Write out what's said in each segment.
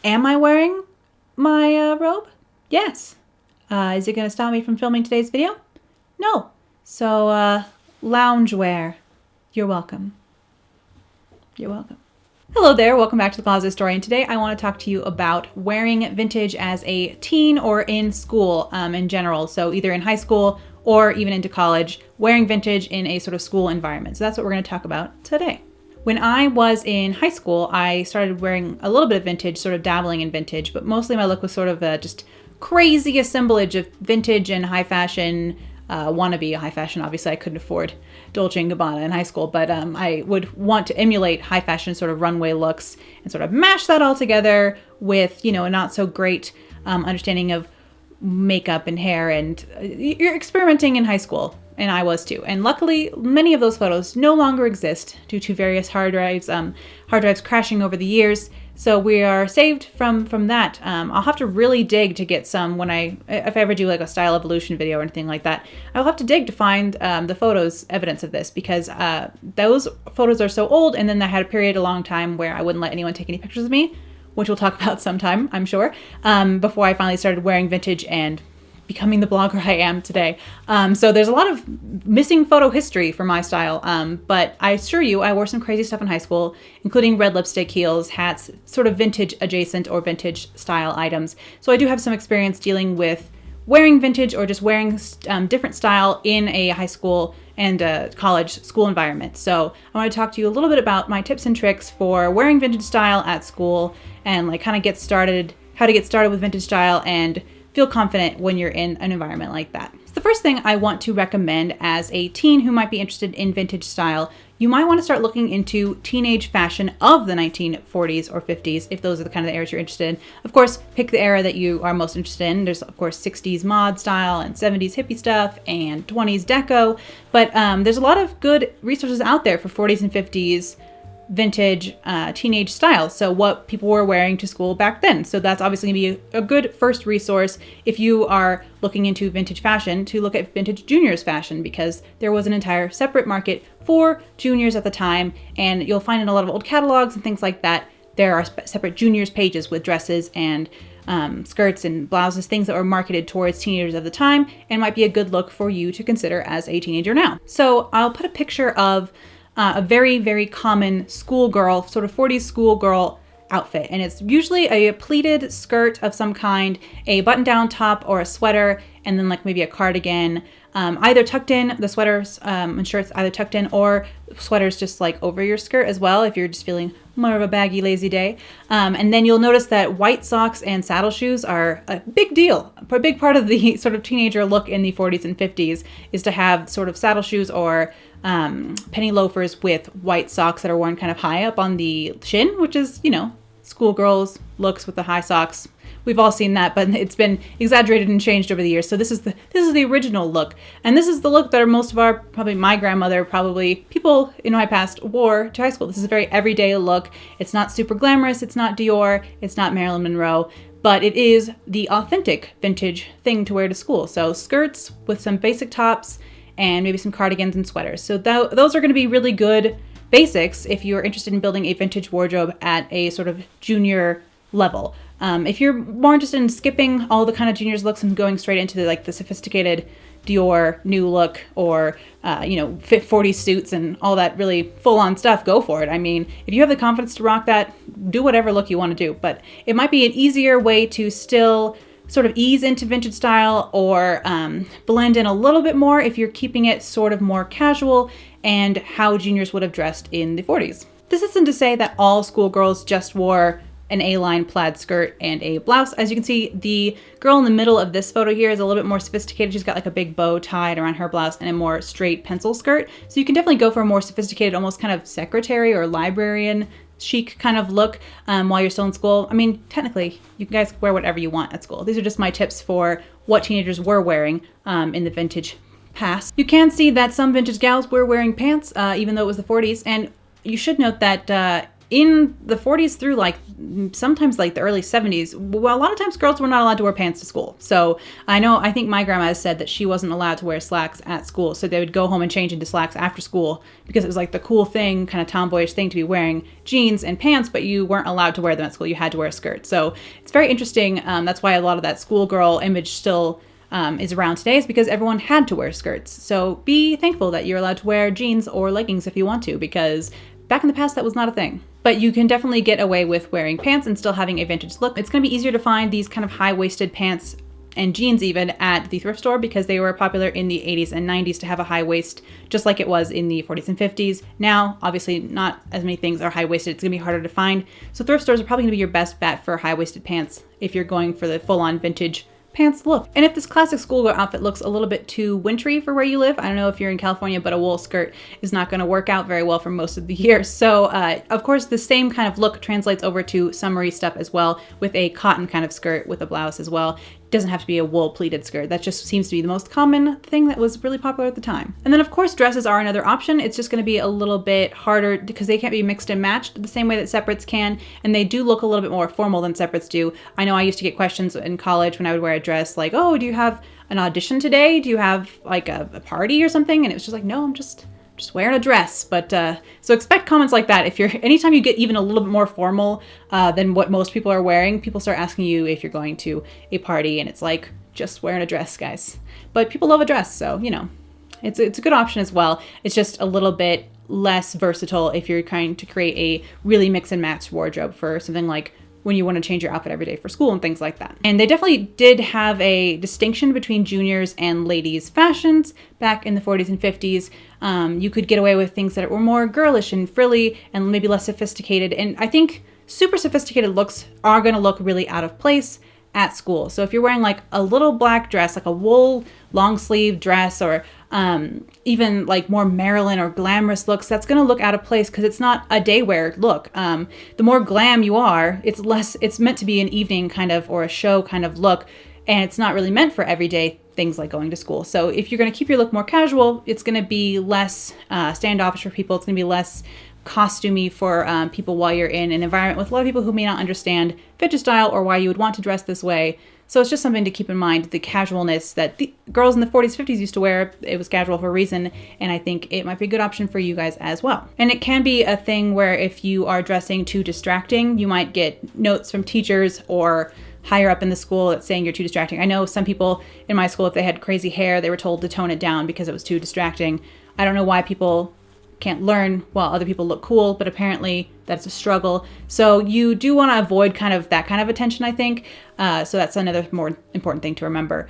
Am I wearing my robe? Yes. Is it going to stop me from filming today's video? No. So, loungewear. You're welcome. You're welcome. Hello there, welcome back to The Closet Story, and today I want to talk to you about wearing vintage as a teen or in school in general. So either in high school or even into college, wearing vintage in a sort of school environment. So that's what we're going to talk about today. When I was in high school, I started wearing a little bit of vintage, sort of dabbling in vintage, but mostly my look was sort of just crazy assemblage of vintage and high fashion, wannabe high fashion. Obviously, I couldn't afford Dolce & Gabbana in high school, but I would want to emulate high fashion sort of runway looks and sort of mash that all together with, a not so great understanding of makeup and hair. And you're experimenting in high school, and I was too. And luckily, many of those photos no longer exist due to various hard drives crashing over the years. So we are saved from that. I'll have to really dig to get some if I ever do like a style evolution video or anything like that. I'll have to dig to find the photos evidence of this, because those photos are so old. And then I had a period a long time where I wouldn't let anyone take any pictures of me, which we'll talk about sometime, I'm sure, before I finally started wearing vintage and becoming the blogger I am today. So there's a lot of missing photo history for my style, but I assure you I wore some crazy stuff in high school, including red lipstick, heels, hats, sort of vintage adjacent or vintage style items. So I do have some experience dealing with wearing vintage or just wearing different style in a high school and college school environment. So I want to talk to you a little bit about my tips and tricks for wearing vintage style at school, and like kind of how to get started with vintage style and feel confident when you're in an environment like that. So the first thing I want to recommend as a teen who might be interested in vintage style, you might want to start looking into teenage fashion of the 1940s or 50s, if those are the kind of the eras you're interested in. Of course, pick the era that you are most interested in. There's, of course, 60s mod style and 70s hippie stuff and 20s deco, but there's a lot of good resources out there for 40s and 50s vintage teenage style. So what people were wearing to school back then. So that's obviously going to be a good first resource if you are looking into vintage fashion, to look at vintage juniors fashion, because there was an entire separate market for juniors at the time. And you'll find in a lot of old catalogs and things like that, there are separate juniors pages with dresses and skirts and blouses, things that were marketed towards teenagers of the time, and might be a good look for you to consider as a teenager now. So I'll put a picture of a very, very common schoolgirl, sort of 40s schoolgirl outfit. And it's usually a pleated skirt of some kind, a button-down top or a sweater, and then like maybe a cardigan, either tucked in, the sweaters and shirts either tucked in, or sweaters just like over your skirt as well, if you're just feeling more of a baggy, lazy day. And then you'll notice that white socks and saddle shoes are a big deal. A big part of the sort of teenager look in the 40s and 50s is to have sort of saddle shoes or penny loafers with white socks that are worn kind of high up on the shin, which is, schoolgirls looks with the high socks. We've all seen that, but it's been exaggerated and changed over the years. So this is the original look. And this is the look that most of our, probably my grandmother, probably people in my past wore to high school. This is a very everyday look. It's not super glamorous. It's not Dior. It's not Marilyn Monroe. But it is the authentic vintage thing to wear to school. So skirts with some basic tops and maybe some cardigans and sweaters. So those are going to be really good basics if you're interested in building a vintage wardrobe at a sort of junior level. If you're more interested in skipping all the kind of juniors looks and going straight into the sophisticated Dior new look, or fit 40 suits and all that really full-on stuff, go for it. I mean, if you have the confidence to rock that, do whatever look you want to do. But it might be an easier way to still sort of ease into vintage style, or blend in a little bit more if you're keeping it sort of more casual and how juniors would have dressed in the 40s. This isn't to say that all schoolgirls just wore an A-line plaid skirt and a blouse. As you can see, the girl in the middle of this photo here is a little bit more sophisticated. She's got like a big bow tied around her blouse and a more straight pencil skirt. So you can definitely go for a more sophisticated, almost kind of secretary or librarian chic kind of look while you're still in school. I mean, technically, you guys wear whatever you want at school. These are just my tips for what teenagers were wearing in the vintage past. You can see that some vintage gals were wearing pants, even though it was the 40s. And you should note that in the 40s through like sometimes like the early 70s, well, a lot of times girls were not allowed to wear pants to school. So I think my grandma has said that she wasn't allowed to wear slacks at school. So they would go home and change into slacks after school because it was like the cool thing, kind of tomboyish thing to be wearing jeans and pants, but you weren't allowed to wear them at school. You had to wear a skirt. So it's very interesting. That's why a lot of that schoolgirl image still is around today, is because everyone had to wear skirts. So be thankful that you're allowed to wear jeans or leggings if you want to, because back in the past that was not a thing. But you can definitely get away with wearing pants and still having a vintage look. It's going to be easier to find these kind of high-waisted pants and jeans even at the thrift store because they were popular in the 80s and 90s to have a high waist, just like it was in the 40s and 50s. Now, obviously, not as many things are high-waisted. It's going to be harder to find. So thrift stores are probably going to be your best bet for high-waisted pants if you're going for the full-on vintage pants look. And if this classic schoolgirl outfit looks a little bit too wintry for where you live, I don't know if you're in California, but a wool skirt is not going to work out very well for most of the year. So of course the same kind of look translates over to summery stuff as well, with a cotton kind of skirt with a blouse as well. Doesn't have to be a wool pleated skirt. That just seems to be the most common thing that was really popular at the time. And then of course dresses are another option. It's just going to be a little bit harder because they can't be mixed and matched the same way that separates can, and they do look a little bit more formal than separates do. I know I used to get questions in college when I would wear a dress like, oh, do you have an audition today? Do you have like a party or something? And it was just like, no, I'm just wearing a dress. But so expect comments like that. If you're, anytime you get even a little bit more formal than what most people are wearing, people start asking you if you're going to a party, and it's like, just wearing a dress, guys. But people love a dress, so you know, it's a good option as well. It's just a little bit less versatile if you're trying to create a really mix and match wardrobe for something like when you want to change your outfit every day for school and things like that. And they definitely did have a distinction between juniors and ladies' fashions back in the 40s and 50s. You could get away with things that were more girlish and frilly and maybe less sophisticated. And I think super sophisticated looks are going to look really out of place at school. So if you're wearing like a little black dress, like a wool long sleeve dress, or even like more Marilyn or glamorous looks, that's going to look out of place because it's not a day wear look. The more glam you are, it's meant to be an evening kind of or a show kind of look, and it's not really meant for everyday things like going to school. So if you're going to keep your look more casual, it's going to be less standoffish for people. It's going to be less costumey for people while you're in an environment with a lot of people who may not understand vintage style or why you would want to dress this way. So it's just something to keep in mind, the casualness that the girls in the 40s, 50s used to wear. It was casual for a reason, and I think it might be a good option for you guys as well. And it can be a thing where if you are dressing too distracting, you might get notes from teachers or higher up in the school that's saying you're too distracting. I know some people in my school, if they had crazy hair, they were told to tone it down because it was too distracting. I don't know why people can't learn while other people look cool, but apparently that's a struggle. So you do want to avoid kind of that kind of attention, I think. So that's another more important thing to remember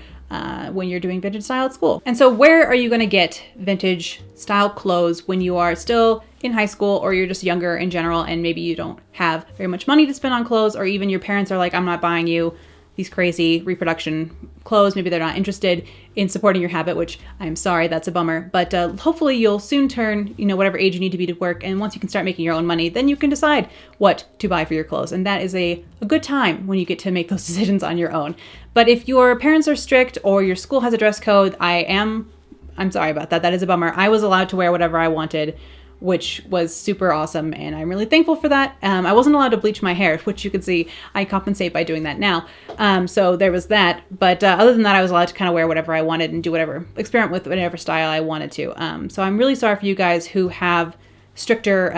when you're doing vintage style at school. And so where are you going to get vintage style clothes when you are still in high school, or you're just younger in general and maybe you don't have very much money to spend on clothes, or even your parents are like, I'm not buying you these crazy reproduction clothes. Maybe they're not interested in supporting your habit, which I'm sorry, that's a bummer. But hopefully you'll soon turn, whatever age you need to be to work. And once you can start making your own money, then you can decide what to buy for your clothes. And that is a good time when you get to make those decisions on your own. But if your parents are strict or your school has a dress code, I'm sorry about that. That is a bummer. I was allowed to wear whatever I wanted, which was super awesome, and I'm really thankful for that. I wasn't allowed to bleach my hair, which you can see I compensate by doing that now. So there was that, but other than that, I was allowed to kind of wear whatever I wanted and do whatever, experiment with whatever style I wanted to. So I'm really sorry for you guys who have stricter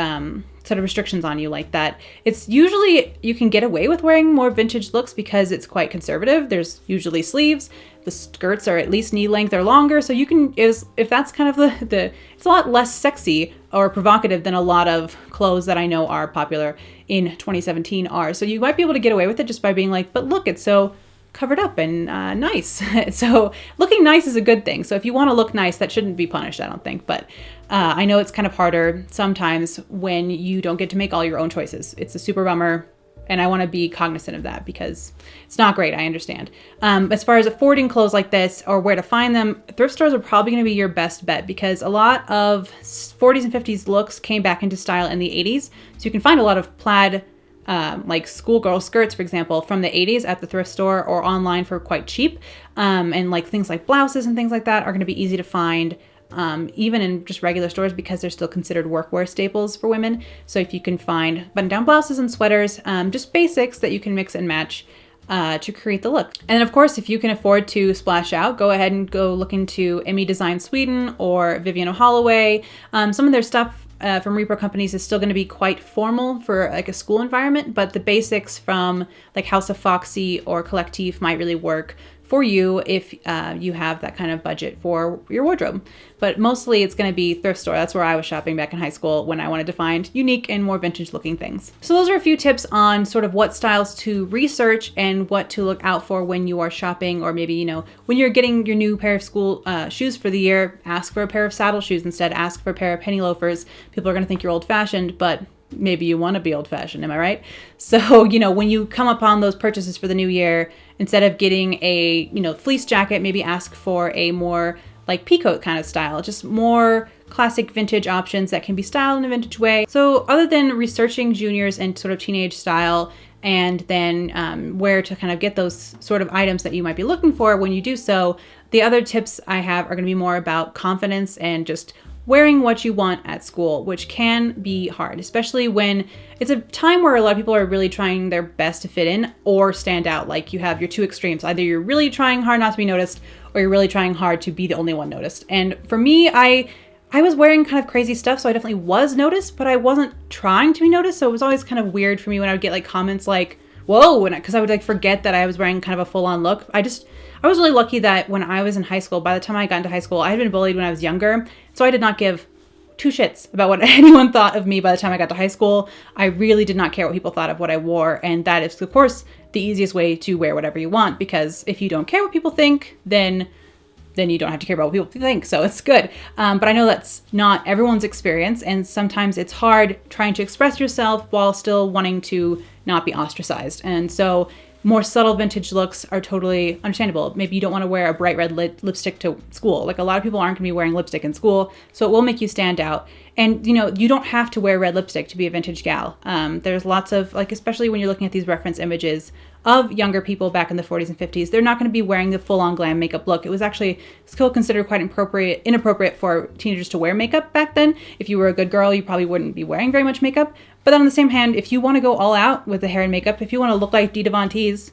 sort of restrictions on you like that. It's usually, you can get away with wearing more vintage looks because it's quite conservative. There's usually sleeves. The skirts are at least knee length or longer. So you can, if that's kind of it's a lot less sexy or provocative than a lot of clothes that I know are popular in 2017 are. So you might be able to get away with it just by being like, but look, it's so covered up and nice. So looking nice is a good thing. So if you want to look nice, that shouldn't be punished, I don't think. But I know it's kind of harder sometimes when you don't get to make all your own choices. It's a super bummer. And I want to be cognizant of that because it's not great. I understand. As far as affording clothes like this or where to find them, thrift stores are probably going to be your best bet because a lot of 40s and 50s looks came back into style in the 80s. So you can find a lot of plaid, like schoolgirl skirts, for example, from the 80s at the thrift store or online for quite cheap. And like things like blouses and things like that are going to be easy to find even in just regular stores, because they're still considered workwear staples for women. So if you can find button-down blouses and sweaters, just basics that you can mix and match to create the look. And then of course, if you can afford to splash out, go ahead and go look into Emmy Design Sweden or Vivian O'Holloway. Some of their stuff from repro companies is still going to be quite formal for like a school environment, but the basics from like House of Foxy or Collectif might really work for you if you have that kind of budget for your wardrobe. But mostly it's going to be thrift store. That's where I was shopping back in high school when I wanted to find unique and more vintage looking things. So those are a few tips on sort of what styles to research and what to look out for when you are shopping, or maybe, you know, when you're getting your new pair of school shoes for the year, ask for a pair of saddle shoes instead, ask for a pair of penny loafers. People are going to think you're old fashioned, but maybe you want to be old fashioned, am I right? So, you know, when you come upon those purchases for the new year, instead of getting a, you know, fleece jacket, maybe ask for a more like peacoat kind of style, just more classic vintage options that can be styled in a vintage way. So other than researching juniors and sort of teenage style, and then where to kind of get those sort of items that you might be looking for when you do so, the other tips I have are going to be more about confidence and just wearing what you want at school, which can be hard, especially when it's a time where a lot of people are really trying their best to fit in or stand out. Like you have your two extremes. Either you're really trying hard not to be noticed, or you're really trying hard to be the only one noticed. And for me, I was wearing kind of crazy stuff, so I definitely was noticed, but I wasn't trying to be noticed. So it was always kind of weird for me when I would get like comments like, whoa, because I would like forget that I was wearing kind of a full on look. I was really lucky that when I was in high school, by the time I got into high school, I had been bullied when I was younger. So I did not give two shits about what anyone thought of me by the time I got to high school. I really did not care what people thought of what I wore. And that is, of course, the easiest way to wear whatever you want, because if you don't care what people think, then you don't have to care about what people think. So it's good. But I know that's not everyone's experience. And sometimes it's hard trying to express yourself while still wanting to not be ostracized. And so more subtle vintage looks are totally understandable. Maybe you don't want to wear a bright red lipstick to school. Like a lot of people aren't going to be wearing lipstick in school, so it will make you stand out. And, you know, you don't have to wear red lipstick to be a vintage gal. There's lots of, like, especially when you're looking at these reference images of younger people back in the 40s and 50s, they're not going to be wearing the full-on glam makeup look. It was actually still considered quite inappropriate for teenagers to wear makeup back then. If you were a good girl, you probably wouldn't be wearing very much makeup. But on the same hand, if you want to go all out with the hair and makeup, if you want to look like Dita Von Teese,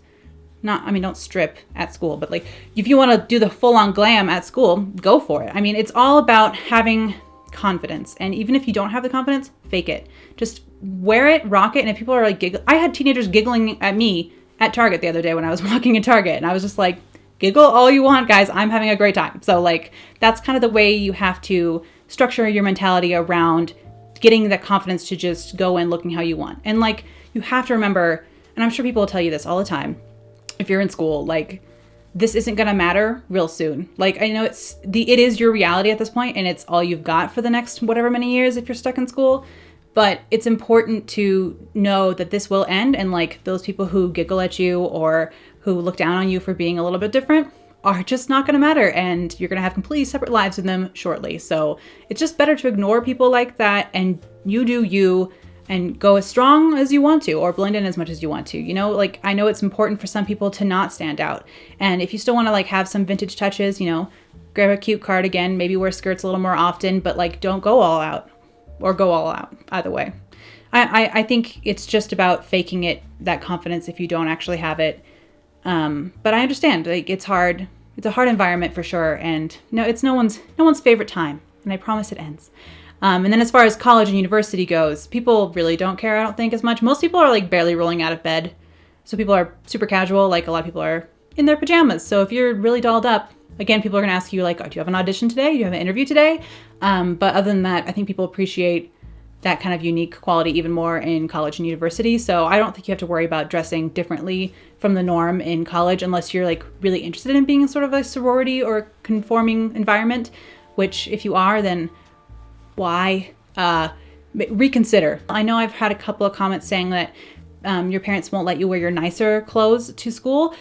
don't strip at school, but like if you want to do the full-on glam at school, go for it. I mean, it's all about having confidence. And even if you don't have the confidence, fake it. Just wear it, rock it. And if people are like giggling, I had teenagers giggling at me at Target the other day when I was walking in Target, and I was just like, giggle all you want, guys. I'm having a great time. So like, that's kind of the way you have to structure your mentality around getting that confidence to just go in looking how you want. And like, you have to remember, and I'm sure people will tell you this all the time, if you're in school, like, this isn't gonna matter real soon. Like, I know it is your reality at this point, and it's all you've got for the next whatever many years if you're stuck in school. But it's important to know that this will end, and like those people who giggle at you or who look down on you for being a little bit different are just not going to matter, and you're going to have completely separate lives with them shortly. So it's just better to ignore people like that, and you do you, and go as strong as you want to, or blend in as much as you want to. You know, like, I know it's important for some people to not stand out. And if you still want to like have some vintage touches, you know, grab a cute cardigan, maybe wear skirts a little more often, but like, don't go all out, or go all out, either way. I think it's just about faking it, that confidence, if you don't actually have it. But I understand, like, it's hard. It's a hard environment for sure. And no, it's no one's favorite time. And I promise it ends. And then as far as college and university goes, people really don't care, I don't think, as much. Most people are like barely rolling out of bed. So people are super casual. Like, a lot of people are in their pajamas. So if you're really dolled up, again, people are going to ask you like, oh, do you have an audition today? Do you have an interview today? But other than that, I think people appreciate that kind of unique quality even more in college and university. So I don't think you have to worry about dressing differently from the norm in college, unless you're like really interested in being in sort of a sorority or conforming environment, which if you are, then why? Reconsider. I know I've had a couple of comments saying that your parents won't let you wear your nicer clothes to school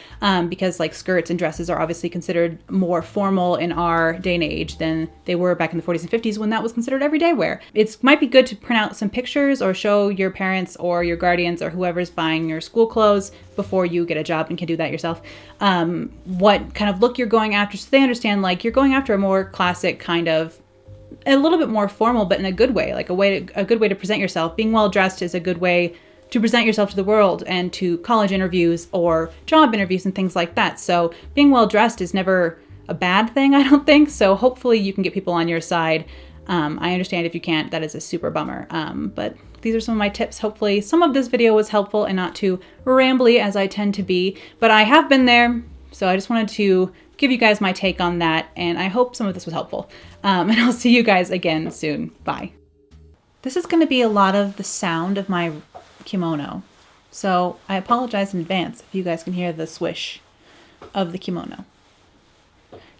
because like skirts and dresses are obviously considered more formal in our day and age than they were back in the 40s and 50s when that was considered everyday wear. It might be good to print out some pictures or show your parents or your guardians or whoever's buying your school clothes before you get a job and can do that yourself, what kind of look you're going after, so they understand like you're going after a more classic kind of a little bit more formal, but in a good way, like a good way to present yourself. Being well dressed is a good way to present yourself to the world and to college interviews or job interviews and things like that. So being well dressed is never a bad thing, I don't think. So hopefully you can get people on your side. I understand if you can't, that is a super bummer. But these are some of my tips. Hopefully some of this video was helpful and not too rambly as I tend to be, but I have been there. So I just wanted to give you guys my take on that, and I hope some of this was helpful. And I'll see you guys again soon. Bye. This is going to be a lot of the sound of my kimono, so I apologize in advance if you guys can hear the swish of the kimono.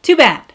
Too bad.